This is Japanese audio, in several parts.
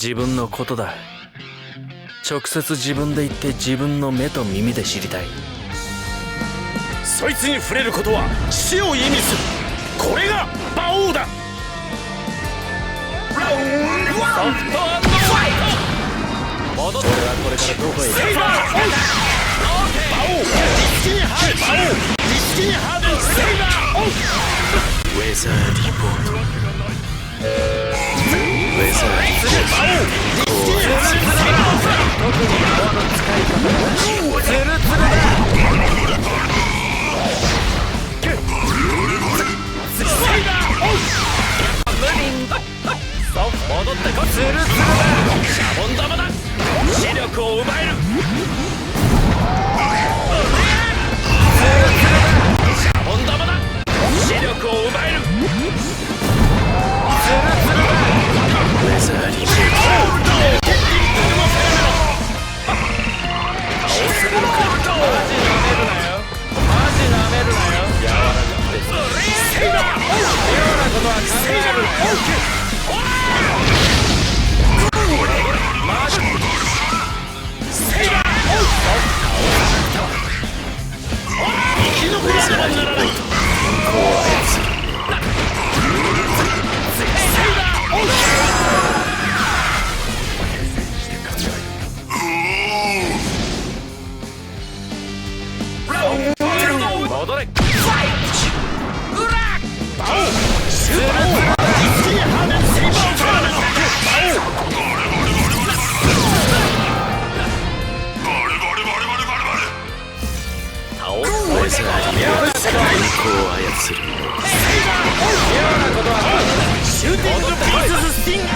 自分のことだ。直接自分で言って自分の目と耳で知りたい。そいつに触れることは死を意味する。これが馬王だ。ソフト&ファイト。戻って。俺はこれからどこへ行く。セイバー馬王リスキにハード。馬王リスキにハード。セイバーウェザーリポート。ウェザーリポート。特に泡の使い方がツルツルだ。戻ってこツルツルだ。シャボン玉だ。視力を奪える。ツルツルだ。シャボン玉だ。視力を奪える。ツルツルだ。ウェザーリポート。倒せるのか。マジなめるなよ。マジなめるなよ。柔らかくてセイバー。ようなことは考えるなよ。戻れ。シューティングピーススティンガー。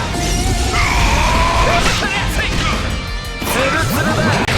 ツルツルだ。